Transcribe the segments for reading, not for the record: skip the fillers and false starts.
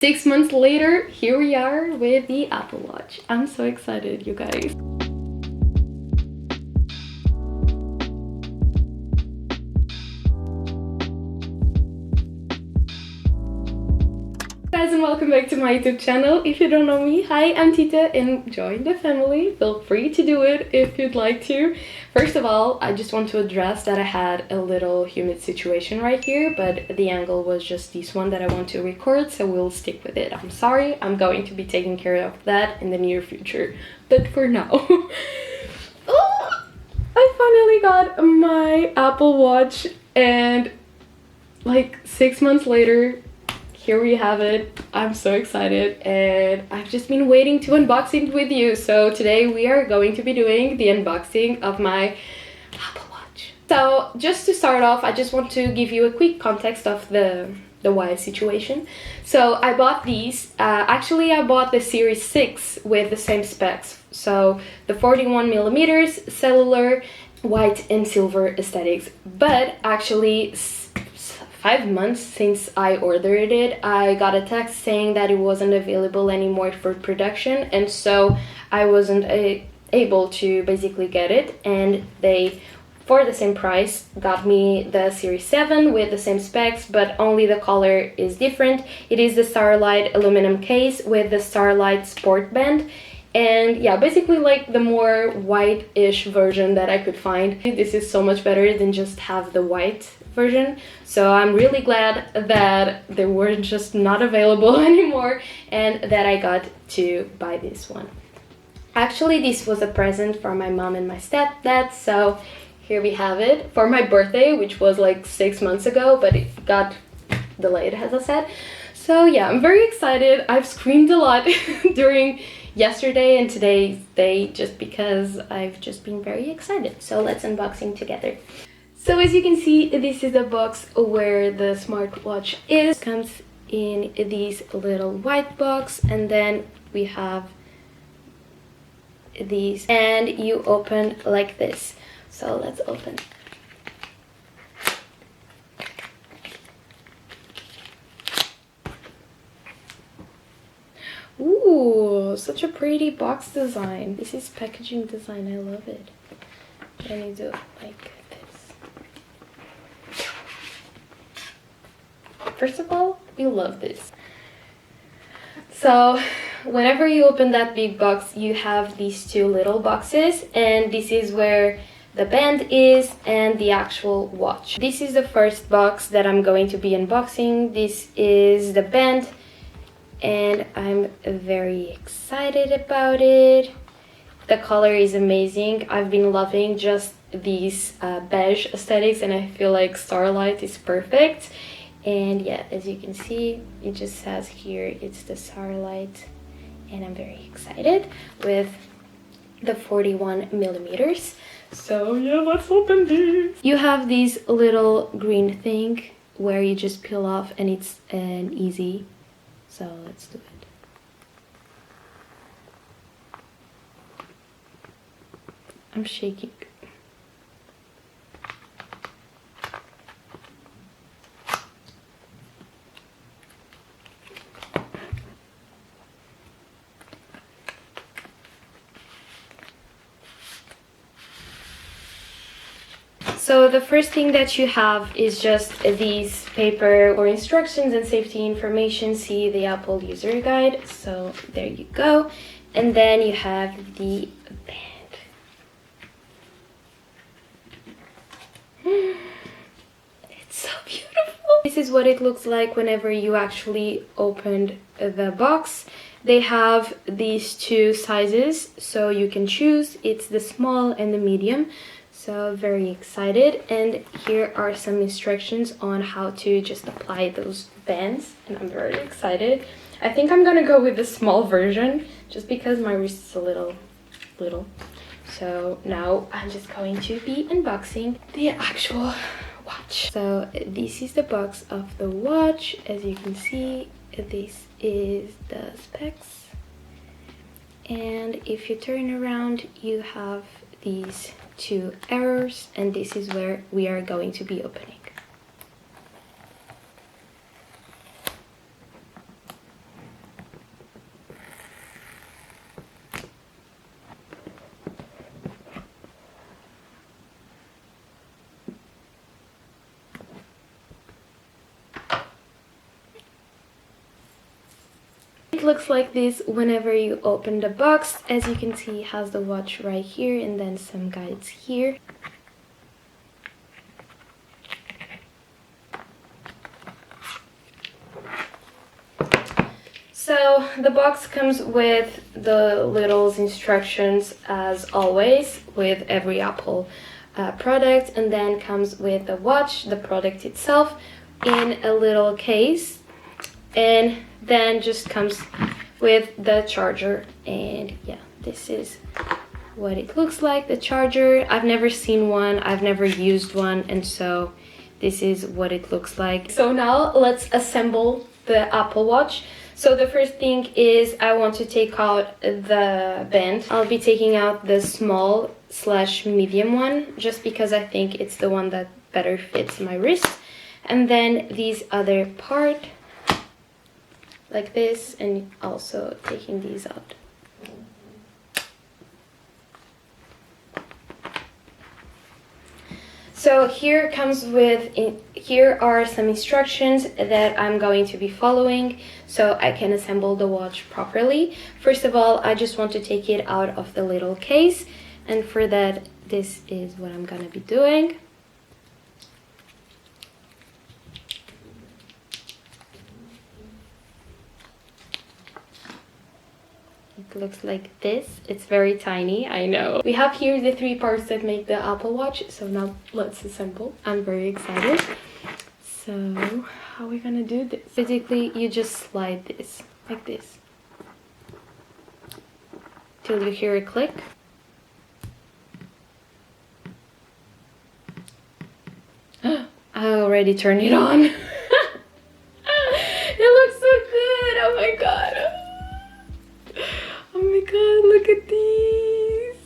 6 months later, here we are with the Apple Watch. I'm so excited, you guys. Guys, and welcome back to my YouTube channel. If you don't know me, hi, I'm Tita and join the family. Feel free to do it if you'd like to. First of all, I just want to address that I had a little humid situation right here, but the angle was just this one that I want to record, so we'll stick with it. I'm sorry, I'm going to be taking care of that in the near future, but for now. Oh, I finally got my Apple Watch, and like 6 months later, here we have it. I'm so excited and I've just been waiting to unbox it with you. So today we are going to be doing the unboxing of my Apple Watch. So just to start off, I just want to give you a quick context of the wire situation. So I bought these. Actually, I bought the Series 6 with the same specs. So the 41mm cellular, white and silver aesthetics. But actually, 5 months since I ordered it, I got a text saying that it wasn't available anymore for production, and so I wasn't able to basically get it, and they, for the same price, got me the Series 7 with the same specs, but only the color is different. It is the Starlight aluminum case with the Starlight sport band. And yeah, basically like the more white-ish version that I could find. This is so much better than just have the white version, so I'm really glad that they were just not available anymore and that I got to buy this one. Actually, this was a present from my mom and my stepdad, so here we have it for my birthday, which was like 6 months ago, but it got delayed, as I said. So yeah, I'm very excited. I've screamed a lot during yesterday and today's day just because I've just been very excited. So let's unboxing together. So as you can see, this is the box where the smartwatch is. It comes in these little white box, and then we have these, and you open like this. So let's open. Ooh, such a pretty box design. This is packaging design, I love it. And you do like this. First of all, we love this. So whenever you open that big box, you have these two little boxes, and this is where the band is and the actual watch. This is the first box that I'm going to be unboxing. This is the band, and I'm very excited about it. The color is amazing. I've been loving just these beige aesthetics, and I feel like Starlight is perfect. And yeah, as you can see, it just says here it's the Starlight, and I'm very excited with the 41mm. So yeah, let's open this. You have this little green thing where you just peel off, and it's an easy. So let's do it. I'm shaking. So the first thing that you have is just these paper or instructions and safety information. See the Apple user guide. So there you go. And then you have the band. It's so beautiful. This is what it looks like whenever you actually opened the box. They have these two sizes, so you can choose. It's the small and the medium. So very excited, and here are some instructions on how to just apply those bands, and I'm very excited. I think I'm gonna go with the small version just because my wrist is a little. So now I'm just going to be unboxing the actual watch. So this is the box of the watch. As you can see, this is the specs, and if you turn around, you have these two errors, and this is where we are going to be opening. it looks like this whenever you open the box. As you can see, it has the watch right here and then some guides here. So the box comes with the little instructions as always with every Apple product, and then comes with the watch, the product itself, in a little case, and then just comes with the charger. And yeah, this is what it looks like, the charger. I've never seen one, I've never used one, and so this is what it looks like. So now let's assemble the Apple Watch. So the first thing is I want to take out the band. I'll be taking out the small/medium one just because I think it's the one that better fits my wrist. And then these other part like this, and also taking these out. So here are some instructions that I'm going to be following so I can assemble the watch properly. First of all, I just want to take it out of the little case, and for that, this is what I'm gonna be doing. It looks like this. It's very tiny, I know. We have here the 3 parts that make the Apple Watch, so now let's assemble. I'm very excited. So how are we gonna do this? Basically, you just slide this like this till you hear a click. I already turned it on. It looks so good. Oh my god. Oh my god, look at these.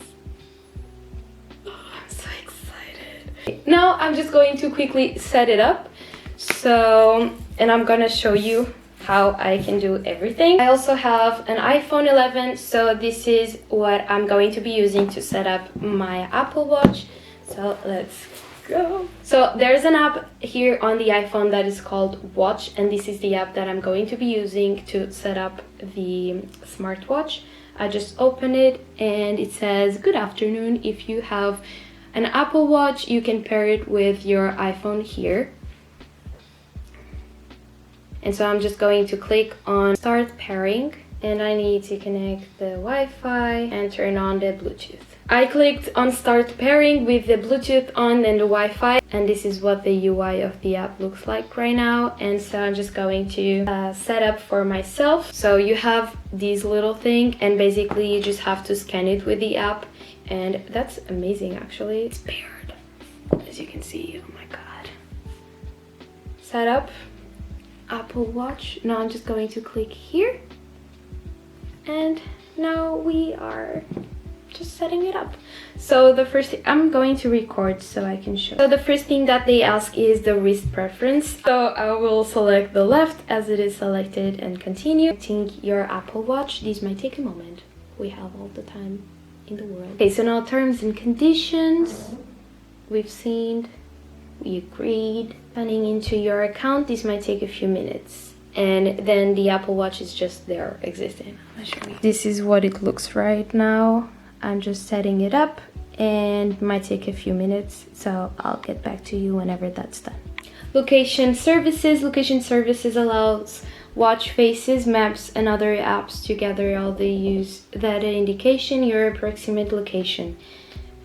Oh, I'm so excited. Now I'm just going to quickly set it up. And I'm gonna show you how I can do everything. I also have an iPhone 11, so this is what I'm going to be using to set up my Apple Watch. So let's go. So there's an app here on the iPhone that is called Watch, and this is the app that I'm going to be using to set up the smartwatch. I just open it and it says, "Good afternoon. If you have an Apple Watch, you can pair it with your iPhone here." And so I'm just going to click on Start Pairing, and I need to connect the Wi-Fi and turn on the Bluetooth. I clicked on Start Pairing with the Bluetooth on and the Wi-Fi, and this is what the UI of the app looks like right now. And so I'm just going to set up for myself. So you have this little thing, and basically you just have to scan it with the app, and that's amazing actually. It's paired, as you can see. Oh my god. Set up Apple Watch. Now I'm just going to click here, and now we are just setting it up. So the first thing, I'm going to record so I can show. So the first thing that they ask is the wrist preference. So I will select the left as it is selected and continue. Connecting your Apple Watch. These might take a moment. We have all the time in the world. Okay, so now terms and conditions. We've seen, we agreed. Signing into your account, this might take a few minutes. And then the Apple Watch is just there existing. I'll show you. This is what it looks right now. I'm just setting it up and it might take a few minutes, so I'll get back to you whenever that's done. Location services. Location services allows watch faces, maps, and other apps to gather all the use data indication your approximate location.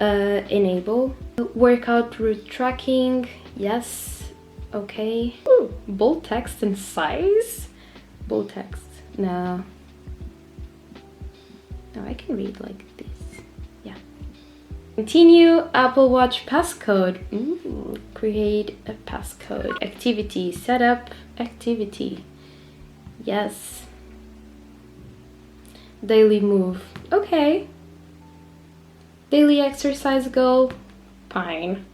Enable. Workout route tracking. Yes. Okay. Ooh, bold text and size. Bold text. No. No, I can read like this. Yeah. Continue. Apple Watch passcode. Ooh, create a passcode. Activity. Set up activity. Yes. Daily move. Okay. Daily exercise goal. Fine.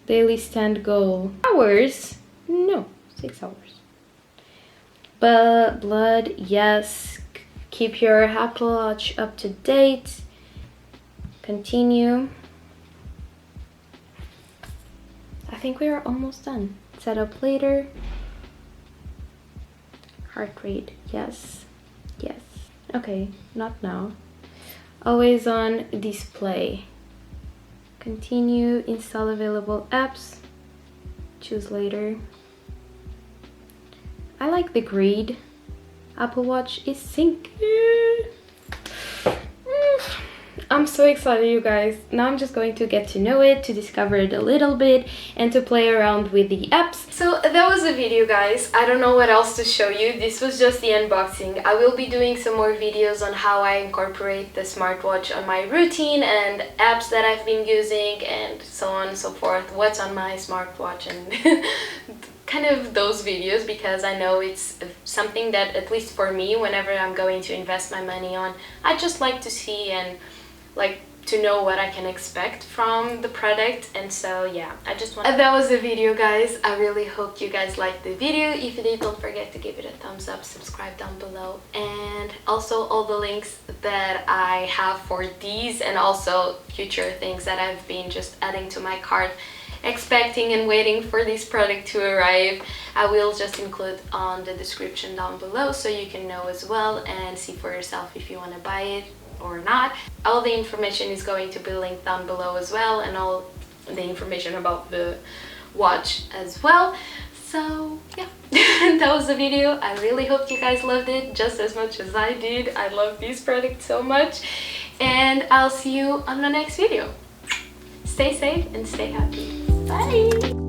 Daily stand goal. Hours? No, 6 hours. But blood, yes. Keep your Apple Watch up to date. Continue. I think we are almost done. Set up later. Heart rate, yes. Yes. Okay, not now. Always on display. Continue, install available apps. Choose later. I like the grid. Apple Watch is syncing. I'm so excited, you guys. Now I'm just going to get to know it, to discover it a little bit, and to play around with the apps. So that was the video, guys. I don't know what else to show you. This was just the unboxing. I will be doing some more videos on how I incorporate the smartwatch on my routine and apps that I've been using and so on and so forth. What's on my smartwatch and kind of those videos, because I know it's something that, at least for me, whenever I'm going to invest my money on, I just like to see and like to know what I can expect from the product. And so yeah, I just want that was the video, guys. I really hope you guys liked the video. If you did, don't forget to give it a thumbs up, subscribe down below, and also all the links that I have for these and also future things that I've been just adding to my cart, expecting and waiting for this product to arrive, I will just include on the description down below, so you can know as well and see for yourself if you want to buy it or not. All the information is going to be linked down below as well, and all the information about the watch as well. So yeah, that was the video. I really hope you guys loved it just as much as I did. I love this product so much, and I'll see you on the next video. Stay safe and stay happy. Bye!